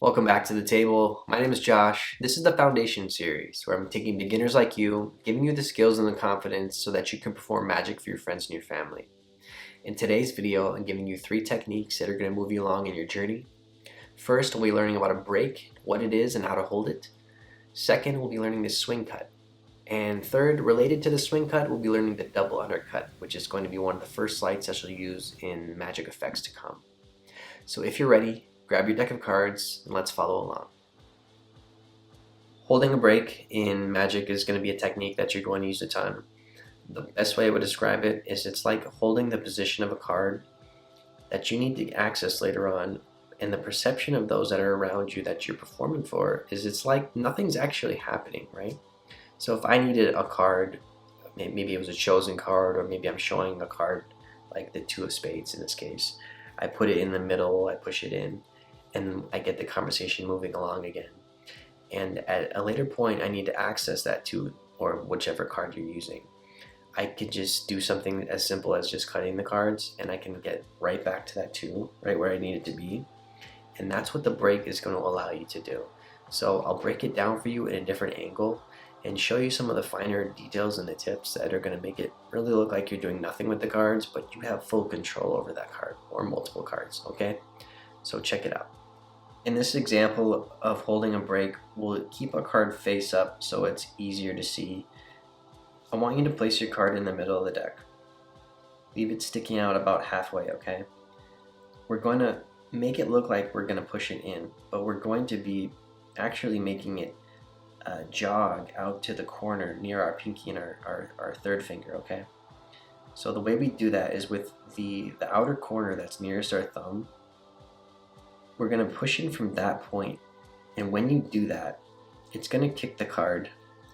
Welcome back to the table. My name is Josh. This is the Foundation series where I'm taking beginners like you, giving you the skills and the confidence so that you can perform magic for your friends and your family. In today's video, I'm giving you 3 techniques that are going to move you along in your journey. First, we'll be learning about a break, what it is and how to hold it. Second, we'll be learning the swing cut. And third, related to the swing cut, we'll be learning the double undercut, which is going to be one of the first sleights that you'll use in magic effects to come. So if you're ready, grab your deck of cards and let's follow along. Holding a break in magic is going to be a technique that you're going to use a ton. The best way I would describe it is it's like holding the position of a card that you need to access later on, and the perception of those that are around you that you're performing for is it's like nothing's actually happening, right? So if I needed a card, maybe it was a chosen card, or maybe I'm showing a card like the 2 of spades in this case, I put it in the middle, I push it in, and I get the conversation moving along again. And at a later point, I need to access that 2 or whichever card you're using. I could just do something as simple as just cutting the cards, and I can get right back to that 2, right where I need it to be. And that's what the break is going to allow you to do. So I'll break it down for you in a different angle and show you some of the finer details and the tips that are going to make it really look like you're doing nothing with the cards, but you have full control over that card or multiple cards, okay? So check it out. In this example of holding a break, we'll keep our card face up so it's easier to see. I want you to place your card in the middle of the deck. Leave it sticking out about halfway, okay? We're going to make it look like we're going to push it in, but we're going to be actually making it jog out to the corner near our pinky and our third finger, okay? So the way we do that is with the outer corner that's nearest our thumb, we're going to push in from that point, and when you do that, it's going to kick the card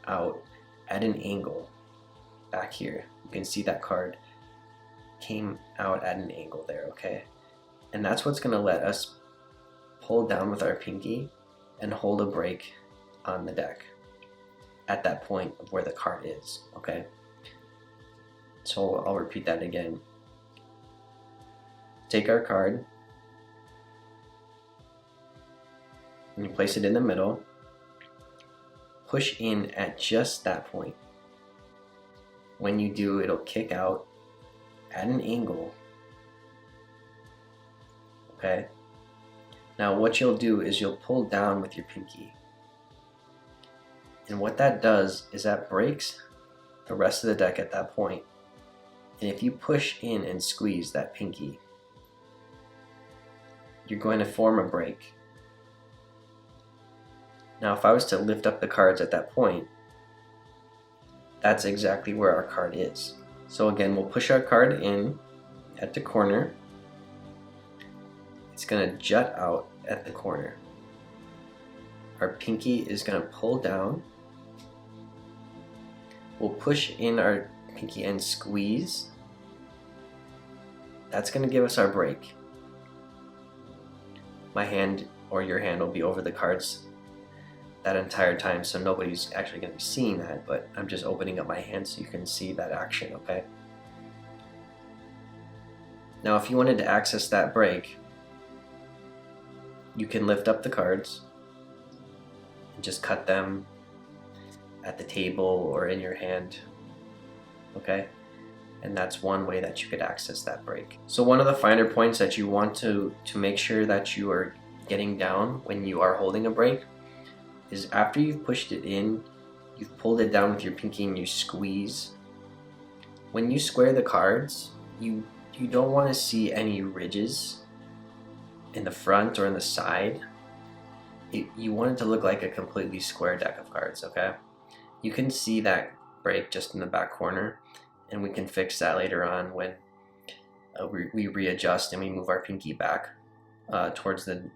out at an angle back here. You can see that card came out at an angle there, okay? And that's what's going to let us pull down with our pinky and hold a break on the deck at that point of where the card is, okay? So I'll repeat that again. Take our card and you place it in the middle. Push in at just that point. When you do, it'll kick out at an angle, okay? Now what you'll do is you'll pull down with your pinky. And what that does is that breaks the rest of the deck at that point. And if you push in and squeeze that pinky, you're going to form a break. Now if I was to lift up the cards at that point, that's exactly where our card is. So again, we'll push our card in at the corner. It's going to jut out at the corner. Our pinky is going to pull down. We'll push in our pinky and squeeze. That's going to give us our break. My hand or your hand will be over the cards that entire time, so nobody's actually going to be seeing that, but I'm just opening up my hand so you can see that action, okay? Now if you wanted to access that break, you can lift up the cards and just cut them at the table or in your hand, okay? And that's one way that you could access that break. So one of the finer points that you want to make sure that you are getting down when you are holding a break is after you've pushed it in, you've pulled it down with your pinky and you squeeze. When you square the cards, you don't want to see any ridges in the front or in the side. You want it to look like a completely square deck of cards, okay? You can see that break just in the back corner, and we can fix that later on when we readjust and we move our pinky back towards the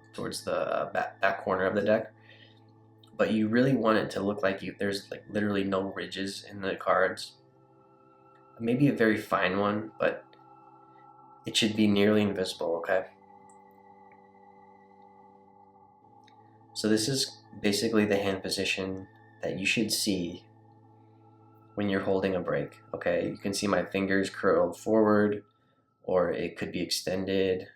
back corner of the deck. But you really want it to look like there's like literally no ridges in the cards. Maybe a very fine one, but it should be nearly invisible, okay? So this is basically the hand position that you should see when you're holding a break, okay? You can see my fingers curled forward, or it could be extended.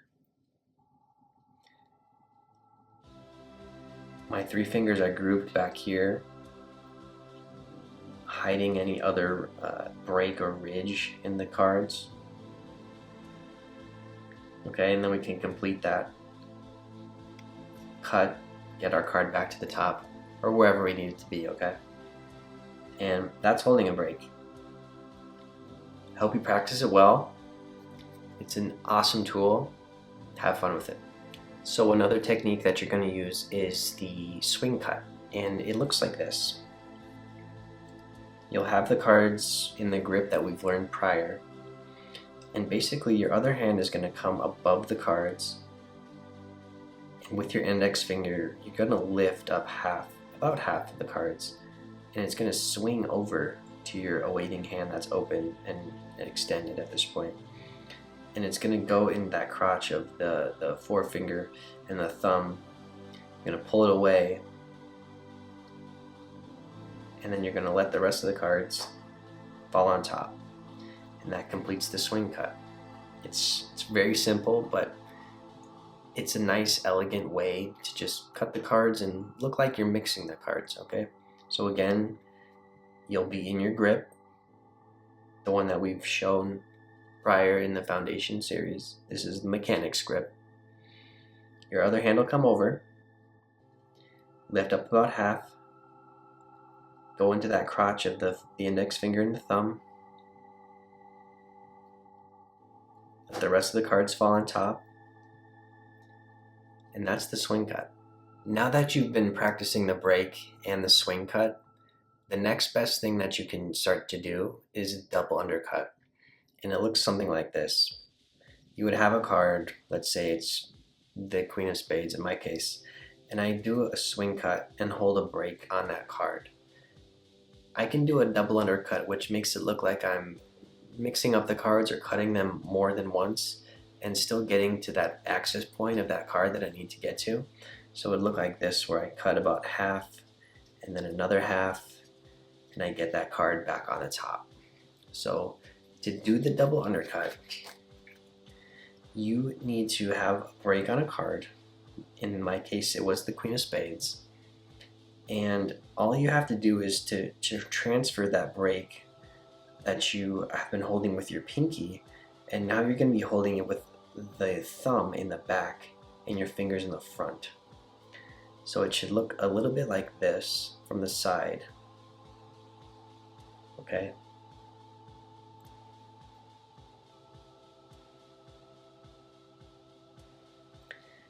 My 3 fingers are grouped back here, hiding any other break or ridge in the cards. Okay, and then we can complete that cut, get our card back to the top, or wherever we need it to be, okay? And that's holding a break. I hope you practice it well. It's an awesome tool. Have fun with it. So another technique that you're going to use is the swing cut, and it looks like this. You'll have the cards in the grip that we've learned prior, and basically your other hand is going to come above the cards, and with your index finger you're going to lift up about half of the cards, and it's going to swing over to your awaiting hand that's open and extended at this point. And it's going to go in that crotch of the forefinger and the thumb. You're going to pull it away, and then you're going to let the rest of the cards fall on top, and that completes the swing cut. It's very simple, but it's a nice, elegant way to just cut the cards and look like you're mixing the cards, okay? So again, you'll be in your grip, the one that we've shown prior in the foundation series. This is the mechanics grip. Your other hand will come over, lift up about half, go into that crotch of the index finger and the thumb, let the rest of the cards fall on top, and that's the swing cut. Now that you've been practicing the break and the swing cut, the next best thing that you can start to do is double undercut. And it looks something like this. You would have a card, let's say it's the Queen of Spades in my case, and I do a swing cut and hold a break on that card. I can do a double undercut, which makes it look like I'm mixing up the cards or cutting them more than once and still getting to that access point of that card that I need to get to. So it would look like this, where I cut about half and then another half, and I get that card back on the top. So to do the double undercut, you need to have a break on a card. In my case, it was the Queen of Spades. And all you have to do is to transfer that break that you have been holding with your pinky, and now you're going to be holding it with the thumb in the back and your fingers in the front. So it should look a little bit like this from the side. Okay?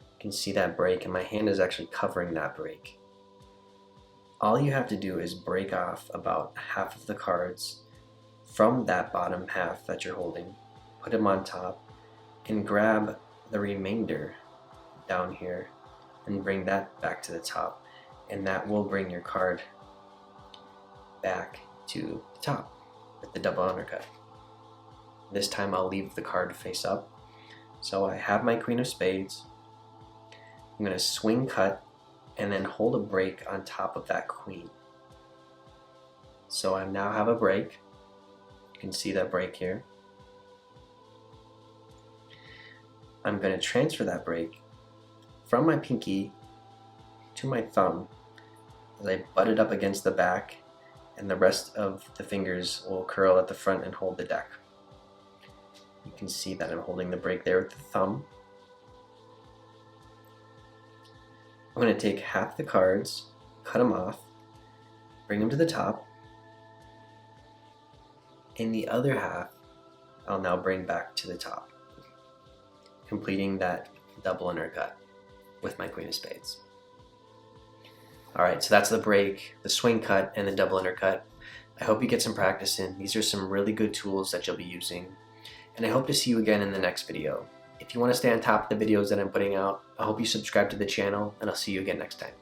You can see that break, and my hand is actually covering that break. All you have to do is break off about half of the cards from that bottom half that you're holding, put them on top, and grab the remainder down here and bring that back to the top, and that will bring your card back to the top with the double undercut. This time I'll leave the card face up. So I have my Queen of Spades. I'm going to swing cut and then hold a break on top of that queen. So I now have a break. You can see that break here. I'm going to transfer that break from my pinky to my thumb as I butt it up against the back, and the rest of the fingers will curl at the front and hold the deck. You can see that I'm holding the break there with the thumb. I'm going to take half the cards, cut them off, bring them to the top, and the other half I'll now bring back to the top, completing that double undercut with my Queen of Spades. Alright, so that's the break, the swing cut, and the double undercut. I hope you get some practice in. These are some really good tools that you'll be using, and I hope to see you again in the next video. If you want to stay on top of the videos that I'm putting out, I hope you subscribe to the channel, and I'll see you again next time.